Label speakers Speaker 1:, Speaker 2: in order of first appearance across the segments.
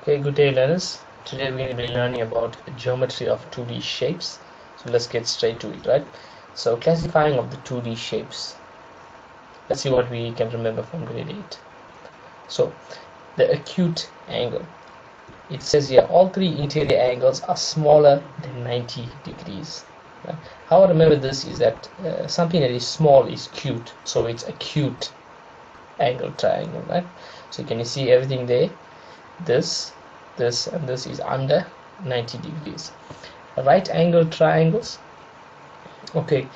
Speaker 1: Okay, good day learners. Today we're going to be learning about geometry of 2D shapes. So let's get straight to it, right? So classifying of the 2D shapes. Let's see what we can remember from grade 8. So the acute angle. It says here all three interior angles are smaller than 90 degrees. Right? How I remember this is that something that is small is cute, so it's acute angle triangle, right? So can you see everything there? This and this is under 90 degrees. Right angle triangles. Okay,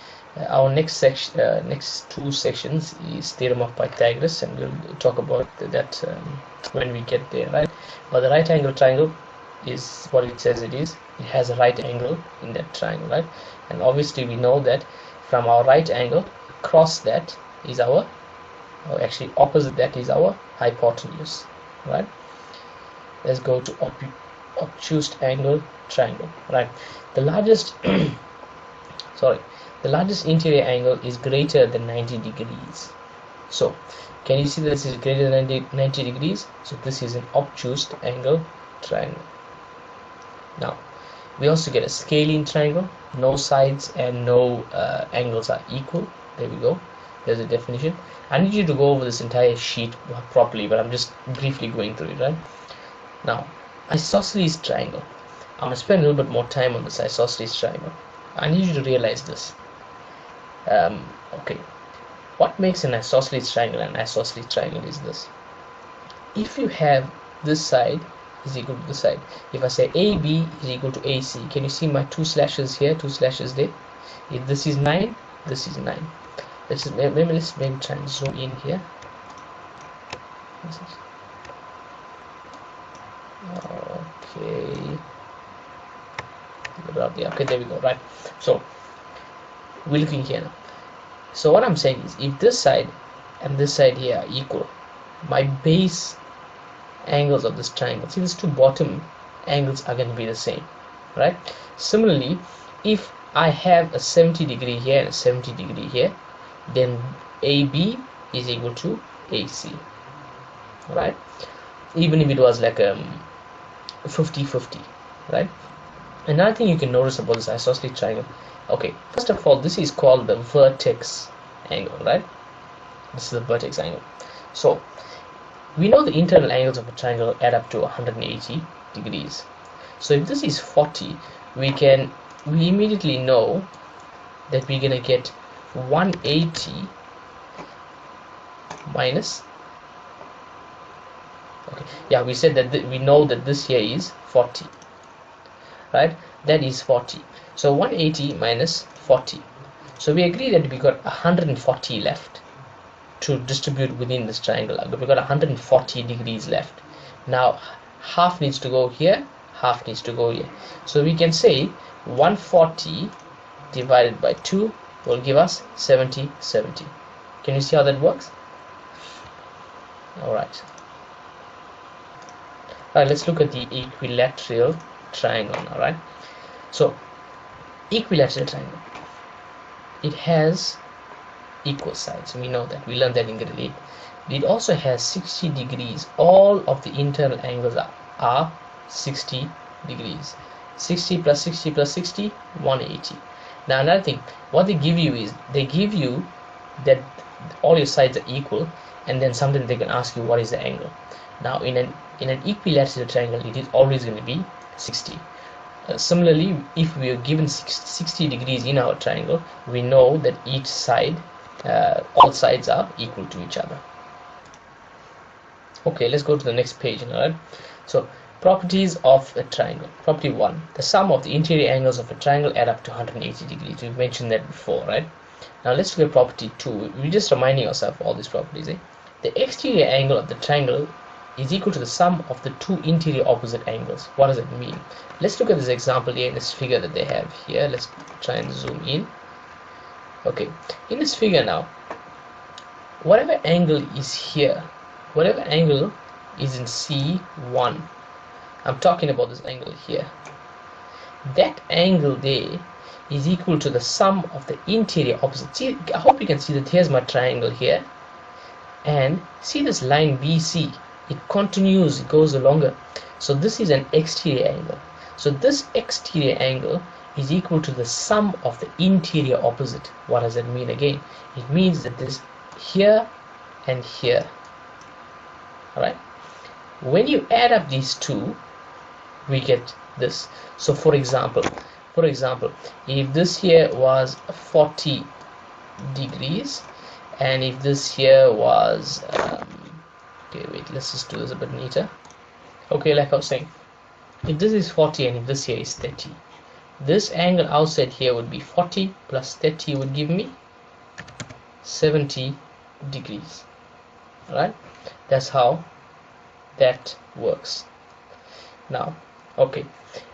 Speaker 1: our next section, next two sections is theorem of Pythagoras, and we'll talk about that when we get there, right? But the right angle triangle is what it says it is. It has a right angle in that triangle, right? And obviously we know that from our right angle across that is our, or actually opposite that is our hypotenuse, right? Let's go to obtuse angle triangle, right? The largest the largest interior angle is greater than 90 degrees. So can you see that this is greater than 90 degrees? So this is an obtuse angle triangle. Now we also get a scalene triangle. No sides and no angles are equal. There we go. There's a definition. I need you to go over this entire sheet properly, but I'm just briefly going through it, right? Now, isosceles triangle. I'm going to spend a little bit more time on this isosceles triangle. I need you to realize this. Okay, what makes an isosceles triangle an isosceles triangle is this. If you have this side is equal to this side, if I say AB is equal to AC, can you see my two slashes here, two slashes there? If this is 9, this is 9. Let's maybe try and zoom in here. Okay, there we go, right? So we're looking here now. So what I'm saying is, if this side and this side here are equal, my base angles of this triangle, see these two bottom angles are going to be the same, right? Similarly, if I have a 70 degree here and a 70 degree here, then AB is equal to AC, right? Even if it was like 50-50, right? Another thing you can notice about this isosceles triangle, okay, first of all, this is called the vertex angle, right? This is the vertex angle. So we know the internal angles of a triangle add up to 180 degrees. So if this is 40, we immediately know that we're gonna get 180 minus, okay, yeah, we said that we know that this here is 40, right? That is 40. So 180 minus 40. So we agree that we got 140 left to distribute within this triangle. We got 140 degrees left. Now half needs to go here, half needs to go here. So we can say 140 divided by 2 will give us 70. Can you see how that works? Alright, let's look at the equilateral triangle now, right? So equilateral triangle, it has equal sides. We know that, we learned that in grade 8. It also has 60 degrees. All of the internal angles are 60 degrees. 60 plus 60 plus 60, 180. Now another thing, what they give you is, they give you that all your sides are equal, and then something they can ask you what is the angle. Now in an equilateral triangle, it is always going to be 60. Similarly, if we are given 60 degrees in our triangle, we know that each side, all sides are equal to each other. Okay, let's go to the next page. Alright, so properties of a triangle. Property 1, the sum of the interior angles of a triangle add up to 180 degrees. We've mentioned that before, right? Now let's look at property 2. We're just reminding ourselves of all these properties. The exterior angle of the triangle is equal to the sum of the two interior opposite angles. What does it mean? Let's look at this example here in this figure that they have here. Let's try and zoom in. Okay, in this figure now, whatever angle is here, whatever angle is in C1, I'm talking about this angle here, that angle there is equal to the sum of the interior opposite. See, I hope you can see that here's my triangle here, and see this line BC, it continues, it goes longer. So this is an exterior angle. So this exterior angle is equal to the sum of the interior opposite. What does that mean again? It means that this here and here. Alright? When you add up these two, we get this. So for example, if this here was 40 degrees, and if this here was okay, wait, let's just do this a bit neater. Okay, like I was saying, if this is 40 and if this here is 30, this angle outside here would be 40 plus 30 would give me 70 degrees. Alright, that's how that works. Now, okay,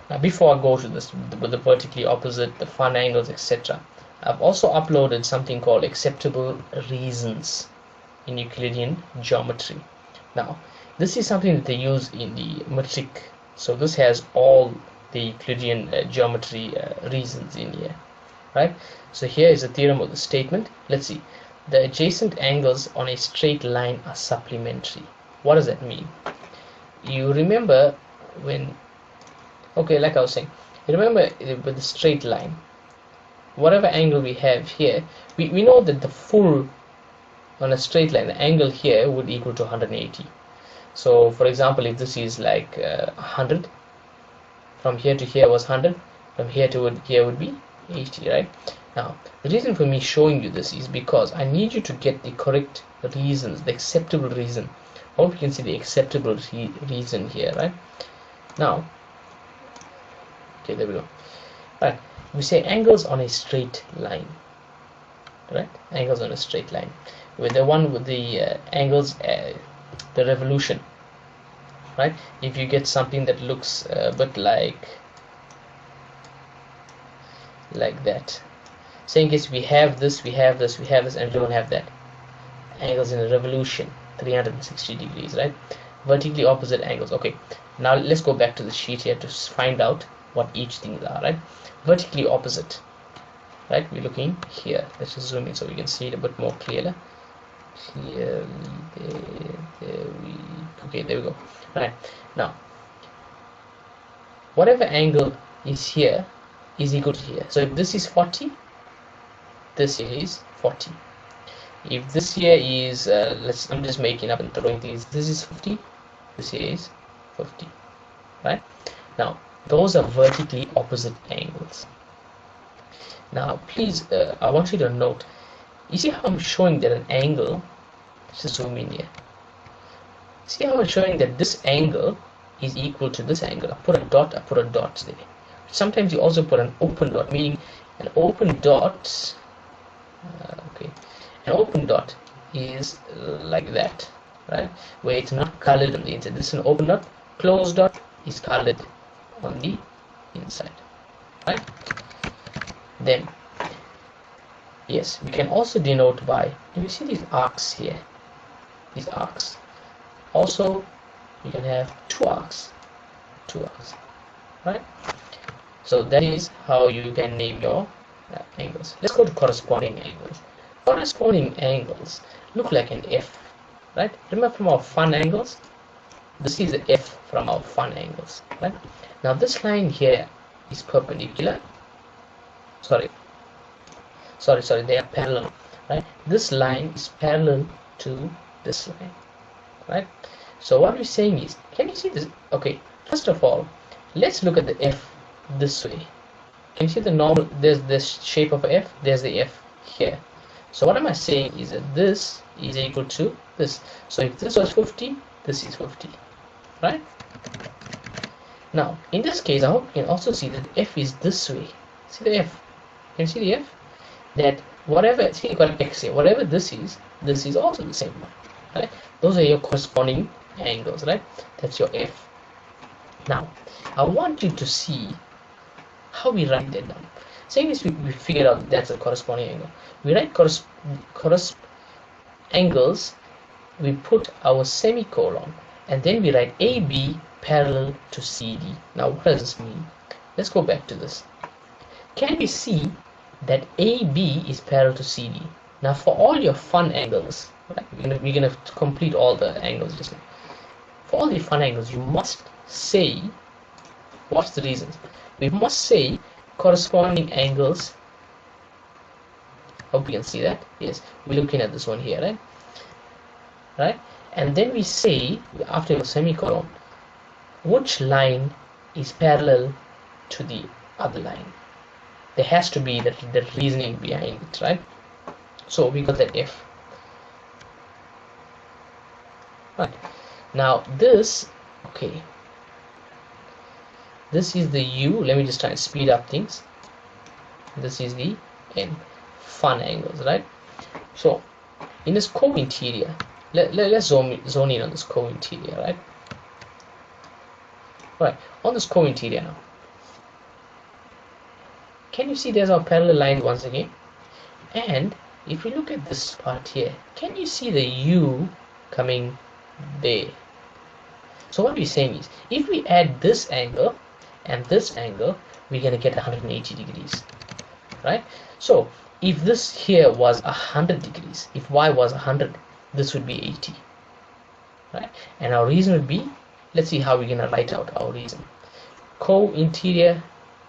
Speaker 1: now before I go to this with the vertically opposite, the fun angles, etc., I've also uploaded something called acceptable reasons in Euclidean geometry. Now, this is something that they use in the metric. So this has all the Euclidean geometry reasons in here, right? So here is the theorem of the statement. Let's see. The adjacent angles on a straight line are supplementary. What does that mean? You remember when, okay, like I was saying, you remember with the straight line, whatever angle we have here, we know that the full on a straight line, the angle here would equal to 180. So for example, if this is like 100, from here to here was 100, from here to here would be 80, right? Now, the reason for me showing you this is because I need you to get the correct reasons, the acceptable reason. I hope you can see the acceptable reason here, right? Now, okay, there we go. Right, we say angles on a straight line, right? Angles on a straight line. With the one with the angles, the revolution, right? If you get something that looks a bit like that, say in case we have this, we have this, we have this, and we don't have that. Angles in a revolution, 360 degrees, right? Vertically opposite angles. Okay, now let's go back to the sheet here to find out what each thing are, right? Vertically opposite, right? We're looking here. Let's just zoom in so we can see it a bit more clearly. Okay, there we go. Right, now whatever angle is here is equal to here. So if this is 40, this here is 40. If this here is I'm just making up and throwing things, this is 50, this here is 50, right? Now those are vertically opposite angles. Now please, I want you to note, you see how I'm showing that an angle, let's just zoom in here. See how I'm showing that this angle is equal to this angle. I put a dot there. Sometimes you also put an open dot, meaning an open dot, okay, an open dot is like that, right? Where it's not colored on the inside. This is an open dot. Closed dot is colored on the inside, right? Then, yes, we can also denote by, do you see these arcs here? These arcs. Also, you can have two arcs, right? So that is how you can name your angles. Let's go to corresponding angles. Corresponding angles look like an F, right? Remember from our fun angles? This is the F from our fun angles, right? Now this line here is perpendicular. Sorry, they are parallel, right? This line is parallel to this line, right? So what we're saying is, can you see this? Okay, first of all, let's look at the F this way. Can you see the normal? There's this shape of F, there's the F here. So what am I saying is that this is equal to this. So if this was 50, this is 50, right? Now in this case, I hope you can also see that F is this way. See the F? Can you see the F? That whatever, see, you got X here, whatever this is also the same one, right? Those are your corresponding angles, right? That's your F. Now I want you to see how we write that down. Saying this, we figured out that's a corresponding angle. We write angles, we put our semicolon, and then we write AB parallel to CD. Now what does this mean? Let's go back to this. Can we see that AB is parallel to CD? Now for all your fun angles, right, we're gonna complete all the angles just now. For all the fun angles, you must say, what's the reason? We must say corresponding angles. Hope you can see that. Yes, we're looking at this one here, right? And then we say, after a semicolon, which line is parallel to the other line. There has to be the reasoning behind it, right? So we got that F. Right. Now this, okay, this is the U. Let me just try and speed up things. This is the N. Fun angles, right? So in this co-interior, let's zone in on this co-interior, right? Right, on this co-interior now, can you see there's our parallel line once again? And if we look at this part here, can you see the U coming there? So what we're saying is, if we add this angle and this angle, we're going to get 180 degrees, right? So if this here was 100 degrees, if y was 100, this would be 80, right? And our reason would be, let's see how we're going to write out our reason. Co-interior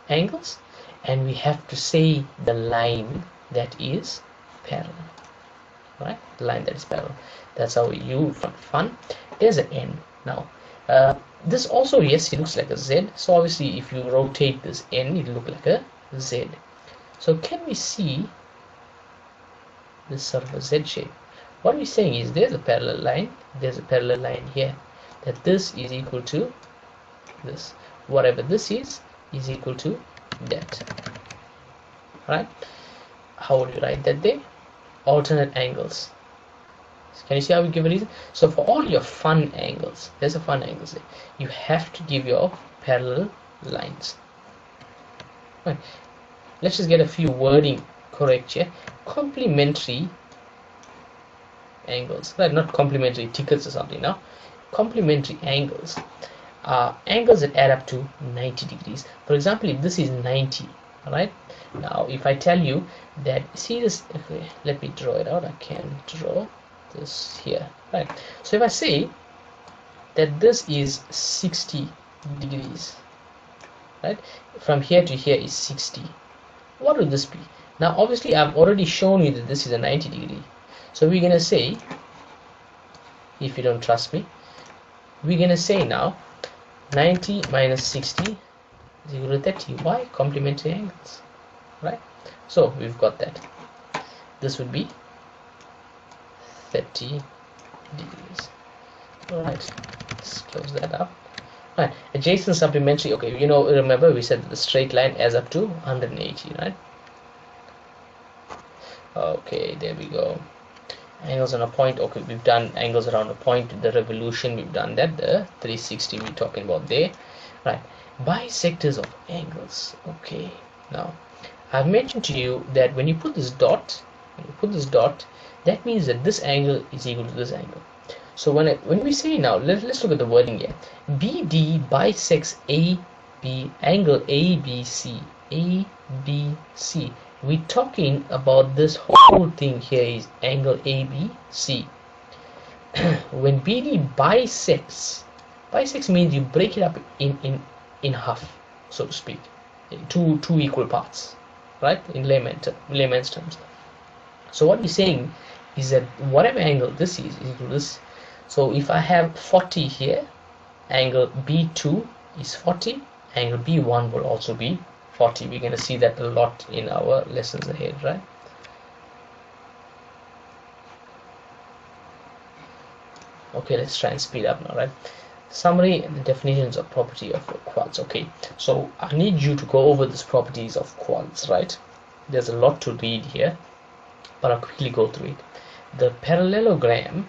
Speaker 1: angles, and we have to say the line that is parallel, right? The line that is parallel. That's our U for fun. There's an N. Now this also, yes, it looks like a Z, so obviously if you rotate this N, it'll look like a Z. So can we see this sort of a Z shape? What we're saying is, there's a parallel line, there's a parallel line here, that this is equal to this. Whatever this is equal to that, right? How would you write that there? Alternate angles. Can you see how we give a reason? So for all your fun angles, there's a fun angles there, you have to give your parallel lines, right? Let's just get a few wording correct here. Complementary angles, right? Not complementary tickets or something. Now complementary angles are angles that add up to 90 degrees. For example, if this is 90, right? Now if I tell you that, see this, okay, let me draw it out. I can draw this here, right? So if I say that this is 60 degrees, right, from here to here is 60, what would this be? Now obviously I've already shown you that this is a 90 degree, so we're gonna say, if you don't trust me, we're gonna say now 90 minus 60 is equal to 30. Why? Complementary angles, right? So we've got that. This would be 30 degrees. All right, let's close that up. Right, adjacent supplementary. Okay, you know, remember we said that the straight line adds up to 180, right? Okay, there we go. Angles on a point. Okay, we've done angles around a point. The revolution, we've done that. The 360 we're talking about there, right? Bisectors of angles. Okay, now I've mentioned to you that when you put this dot, that means that this angle is equal to this angle. So when we say now, let's look at the wording here. BD bisects AB, angle ABC. ABC. We're talking about this whole thing here is angle ABC. When BD bisects means you break it up in half, so to speak, two equal parts, right? In layman's terms. So what we're saying is that whatever angle this is equal to this. So if I have 40 here, angle B2 is 40, angle B1 will also be 40. We're going to see that a lot in our lessons ahead, right? Okay, let's try and speed up now, right? Summary and the definitions of property of quads. Okay, so I need you to go over these properties of quads, right? There's a lot to read here, but I'll quickly go through it. The parallelogram,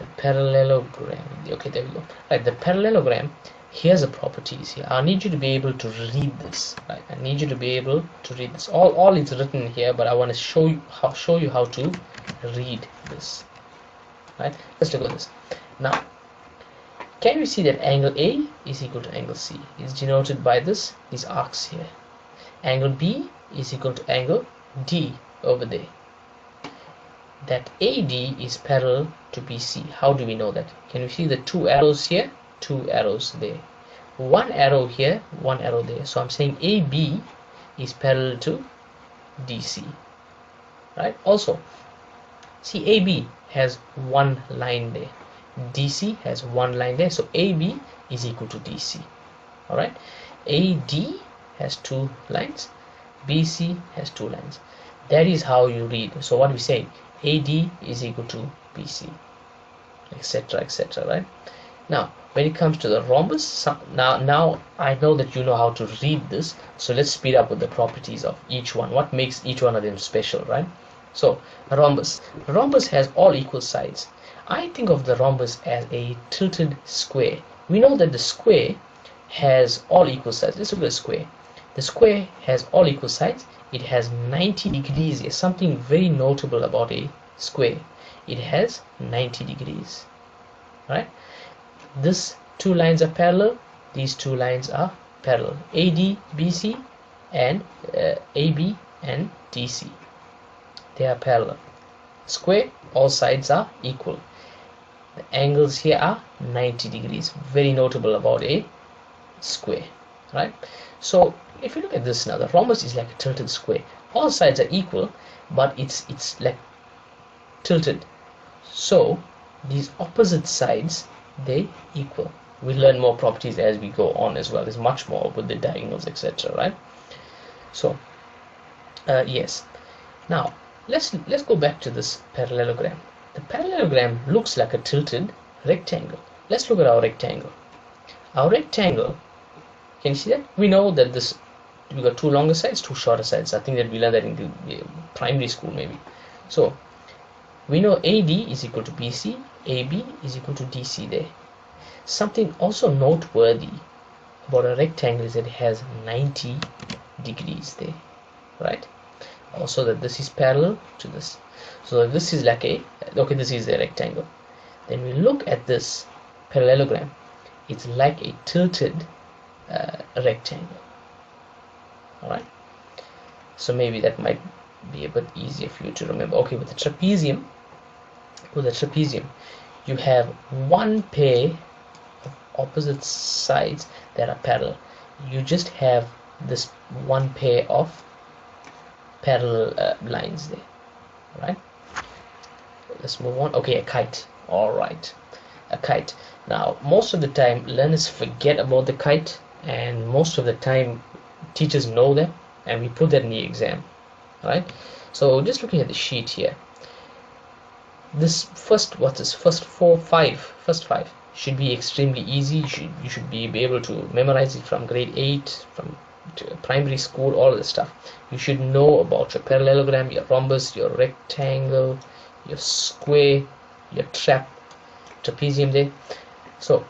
Speaker 1: okay, there we go. Right, the parallelogram, here's the properties here. I need you to be able to read this, right? I need you to be able to read this. All is written here, but I want to show you how to read this, right? Let's look at this. Now, can you see that angle A is equal to angle C? It's denoted by these arcs here. Angle B is equal to angle D over there. That AD is parallel to BC. How do we know that? Can you see the two arrows here? two arrows there, one arrow here, one arrow there. So I'm saying AB is parallel to DC, right? Also, see, AB has one line there, DC has one line there, so AB is equal to DC. All right, AD has two lines, BC has two lines. That is how you read. So what we say, AD is equal to BC, etc., etc., right? Now when it comes to the rhombus, now I know that you know how to read this, so let's speed up with the properties of each one. What makes each one of them special, right? So rhombus has all equal sides. I think of the rhombus as a tilted square. We know that the square has all equal sides. Let's look at the square. The square has all equal sides. It has 90 degrees. There's something very notable about a square. It has 90 degrees, right? These two lines are parallel. These two lines are parallel. AD, BC, and AB and DC. They are parallel. Square, all sides are equal. The angles here are 90 degrees. Very notable about a square, right? So if you look at this now, the rhombus is like a tilted square. All sides are equal, but it's like tilted. So these opposite sides, they equal. We learn more properties as we go on as well. There's much more with the diagonals, etc., right? So yes. Now let's go back to this parallelogram. The parallelogram looks like a tilted rectangle. Let's look at our rectangle. Our rectangle, can you see that? We know that this, we got two longer sides, two shorter sides. I think that we learned that in the primary school maybe. So we know AD is equal to BC, AB is equal to DC there. Something also noteworthy about a rectangle is that it has 90 degrees there, right? Also that this is parallel to this. So this is like a, okay, this is a rectangle. Then we look at this parallelogram. It's like a tilted rectangle. All right. So maybe that might be a bit easier for you to remember. Okay, with the trapezium, you have one pair of opposite sides that are parallel. You just have this one pair of parallel lines there, right? Let's move on. Okay, a kite. All right, a kite. Now most of the time learners forget about the kite, and most of the time teachers know them, and we put that in the exam, right? So just looking at the sheet here, this first five should be extremely easy. You should be able to memorize it from grade 8, from primary school, all of this stuff. You should know about your parallelogram, your rhombus, your rectangle, your square, your trapezium there. So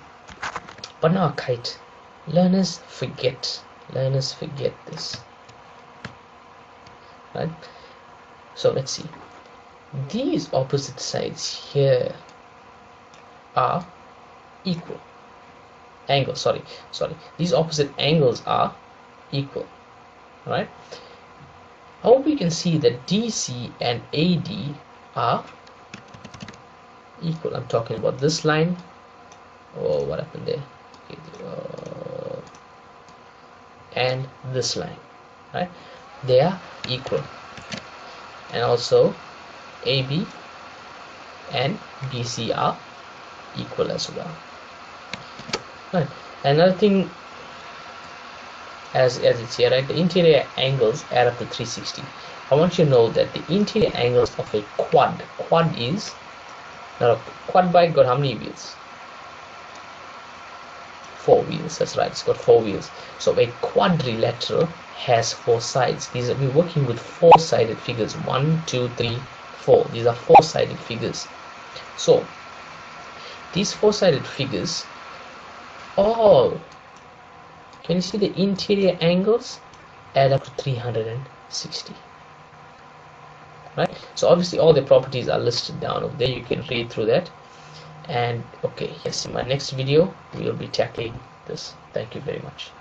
Speaker 1: but now a kite, learners forget this, right? So let's see, these opposite sides here are equal. These opposite angles are equal, right? I hope we can see that DC and AD are equal. I'm talking about this line. Oh, what happened there? Okay, and this line, right? They are equal. And also AB and BC are equal as well, right? Another thing, as it's here, right, the interior angles add up to 360. I want you to know that the interior angles of a quad is, now a quad bike got how many wheels? 4 wheels. That's right, it's got 4 wheels. So a quadrilateral has 4 sides. We're working with 4-sided figures. 1, 2, 3, 4. These are 4-sided figures. So these 4-sided figures all, can you see the interior angles add up to 360, right? So obviously all the properties are listed down over there. You can read through that. And okay, yes, in my next video we will be tackling this. Thank you very much.